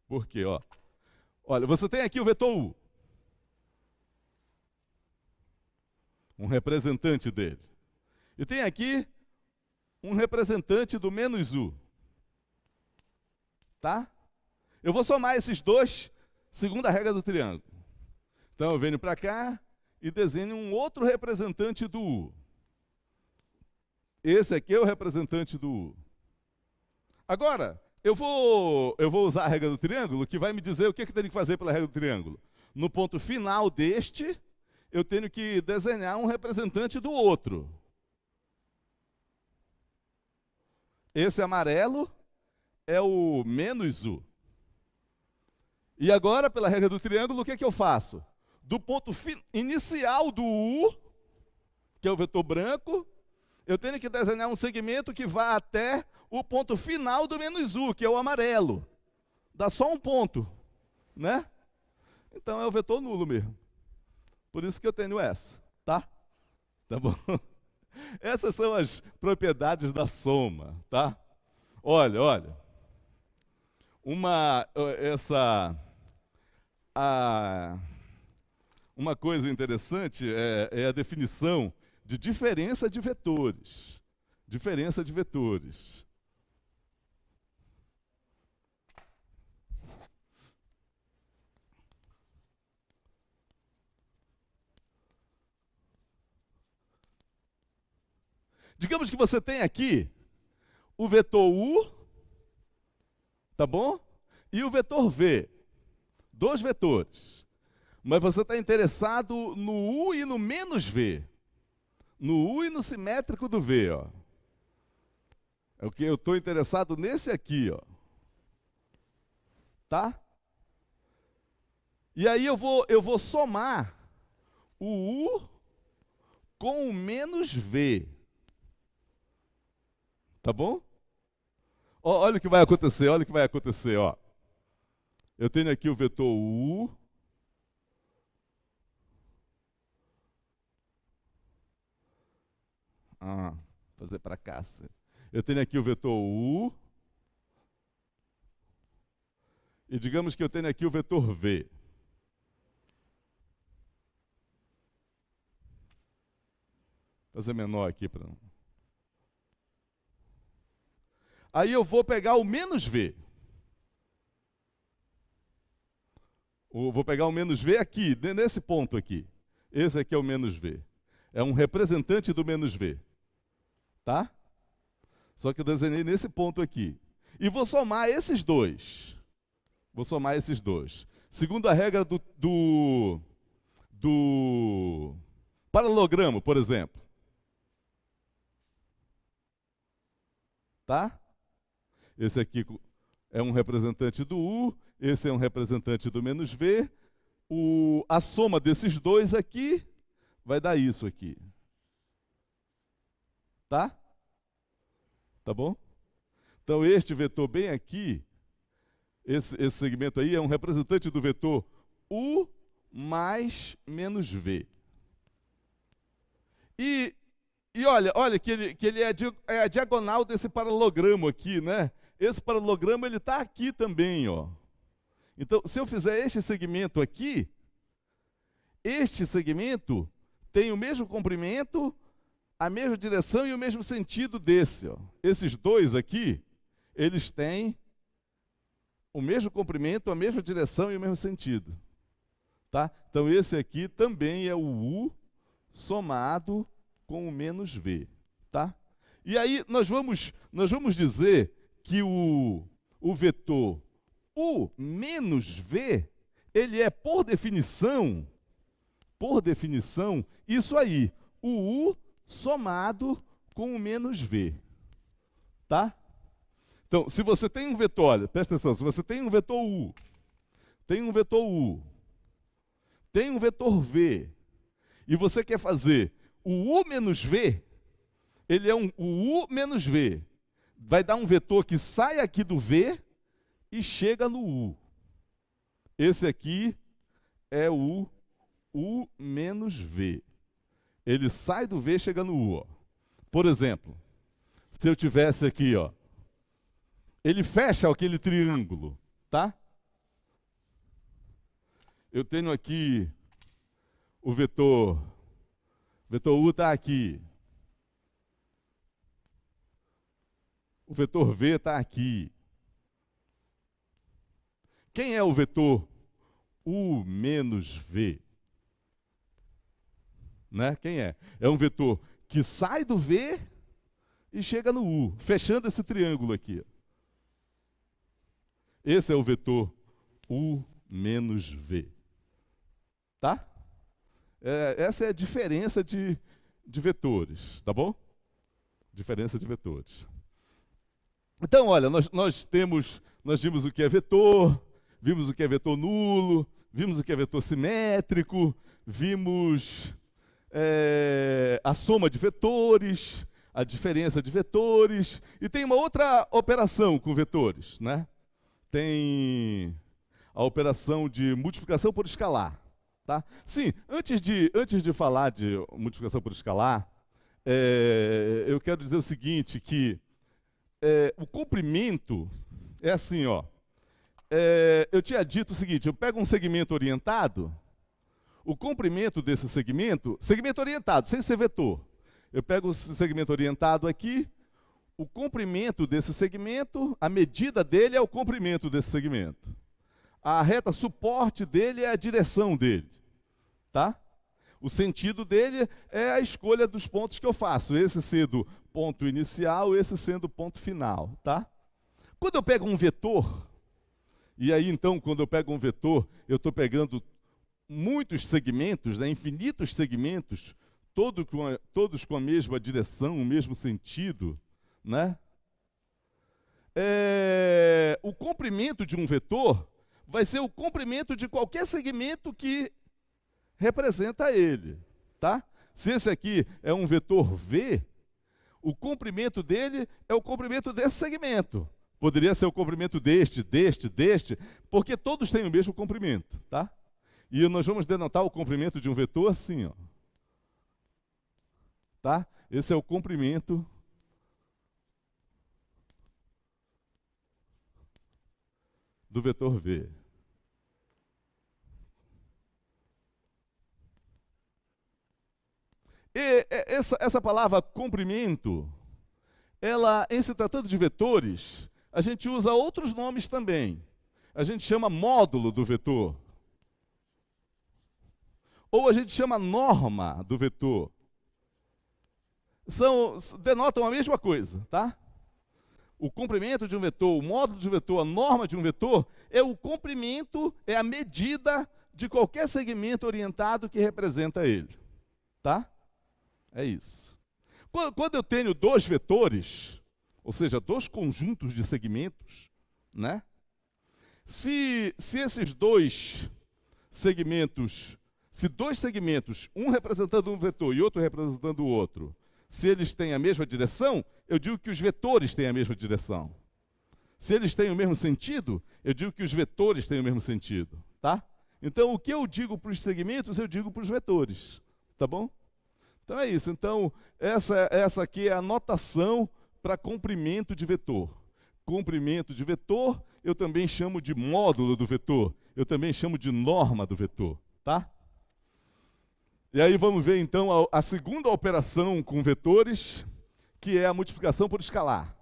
Por quê? Ó. Olha, você tem aqui o vetor U. Um representante dele. E tem aqui um representante do menos U. Tá? Eu vou somar esses dois, segundo a regra do triângulo. Então eu venho para cá e desenho um outro representante do U. Esse aqui é o representante do U. Agora, eu vou usar a regra do triângulo, que vai me dizer o que eu tenho que fazer pela regra do triângulo. No ponto final deste, eu tenho que desenhar um representante do outro. Esse amarelo é o menos U. E agora, pela regra do triângulo, o que eu faço? Do ponto inicial do U, que é o vetor branco, eu tenho que desenhar um segmento que vá até o ponto final do menos U, que é o amarelo. Dá só um ponto, né? Então é o vetor nulo mesmo. Por isso que eu tenho essa, tá? Tá bom? Essas são as propriedades da soma, tá? Olha, olha. Uma coisa interessante é a definição de diferença de vetores. Diferença de vetores. Digamos que você tem aqui o vetor U, tá bom? E o vetor V. Dois vetores. Mas você está interessado no U e no menos V. No U e no simétrico do V, ó. É o que eu estou interessado nesse aqui, ó. Tá? E aí eu vou somar o U com o menos V. Tá bom? Ó, olha o que vai acontecer, olha o que vai acontecer, ó. Eu tenho aqui o vetor U. Fazer para cá. Eu tenho aqui o vetor U. E digamos que eu tenho aqui o vetor V. Vou fazer menor aqui para não. Aí eu vou pegar o menos V. Vou pegar o menos V aqui, nesse ponto aqui. Esse aqui é o menos V. É um representante do menos V. Tá? Só que eu desenhei nesse ponto aqui. E vou somar esses dois. Vou somar esses dois. Segundo a regra do paralelogramo, por exemplo. Tá? Esse aqui é um representante do U, esse é um representante do menos V. A soma desses dois aqui vai dar isso aqui. Tá? Tá bom? Então, este vetor bem aqui, esse segmento aí é um representante do vetor U mais menos V. E olha que ele é a diagonal desse paralelogramo aqui, né? Esse paralelogramo ele está aqui também, ó. Então, se eu fizer este segmento aqui, este segmento tem o mesmo comprimento, a mesma direção e o mesmo sentido desse, ó. Esses dois aqui, eles têm o mesmo comprimento, a mesma direção e o mesmo sentido. Tá? Então, esse aqui também é o U somado com o menos V. Tá? E aí, nós vamos dizer que o vetor U menos V, ele é, por definição, isso aí, o U somado com o menos V. Tá? Então, se você tem um vetor, olha, presta atenção, se você tem um vetor U, tem um vetor U, tem um vetor V, e você quer fazer o U menos V, ele é o U menos V. Vai dar um vetor que sai aqui do V e chega no U. Esse aqui é o U menos V. Ele sai do V e chega no U. Ó. Por exemplo, se eu tivesse aqui, ó, ele fecha aquele triângulo, tá? eu tenho aqui o vetor U está aqui. O vetor V está aqui. Quem é o vetor U menos V? Né? Quem é? É um vetor que sai do V e chega no U, fechando esse triângulo aqui. Esse é o vetor U menos V. Tá? Essa é a diferença de vetores, tá bom? Diferença de vetores. Então, olha, nós vimos o que é vetor, vimos o que é vetor nulo, vimos o que é vetor simétrico, vimos a soma de vetores, a diferença de vetores, e tem uma outra operação com vetores, né? Tem a operação de multiplicação por escalar. Tá? Sim, antes de falar de multiplicação por escalar, eu quero dizer o seguinte, que o comprimento é assim, ó. Eu tinha dito o seguinte, eu pego um segmento orientado, o comprimento desse segmento orientado, sem ser vetor, eu pego o segmento orientado aqui, o comprimento desse segmento, a medida dele é o comprimento desse segmento. A reta suporte dele é a direção dele, tá? O sentido dele é a escolha dos pontos que eu faço, esse sendo ponto inicial, esse sendo ponto final, tá? Quando eu pego um vetor, e aí então, quando eu pego um vetor, eu estou pegando muitos segmentos, né, infinitos segmentos, todos com a mesma direção, o mesmo sentido, né? O comprimento de um vetor vai ser o comprimento de qualquer segmento que representa ele, tá? Se esse aqui é um vetor V, o comprimento dele é o comprimento desse segmento. Poderia ser o comprimento deste, porque todos têm o mesmo comprimento, tá? E nós vamos denotar o comprimento de um vetor assim, ó. Tá? Esse é o comprimento do vetor V. E essa palavra comprimento, ela, em se tratando de vetores, a gente usa outros nomes também. A gente chama módulo do vetor. Ou a gente chama norma do vetor. Denotam a mesma coisa, tá? O comprimento de um vetor, o módulo de um vetor, a norma de um vetor, é o comprimento, é a medida de qualquer segmento orientado que representa ele. Tá? É isso. Quando eu tenho dois vetores, ou seja, dois conjuntos de segmentos, né? Se esses dois segmentos, se dois segmentos, um representando um vetor e outro representando o outro, se eles têm a mesma direção, eu digo que os vetores têm a mesma direção. Se eles têm o mesmo sentido, eu digo que os vetores têm o mesmo sentido, tá? Então, o que eu digo para os segmentos, eu digo para os vetores, tá bom? Então é isso. Então, essa aqui é a notação para comprimento de vetor. Comprimento de vetor, eu também chamo de módulo do vetor. Eu também chamo de norma do vetor, tá? E aí vamos ver então a segunda operação com vetores, que é a multiplicação por escalar.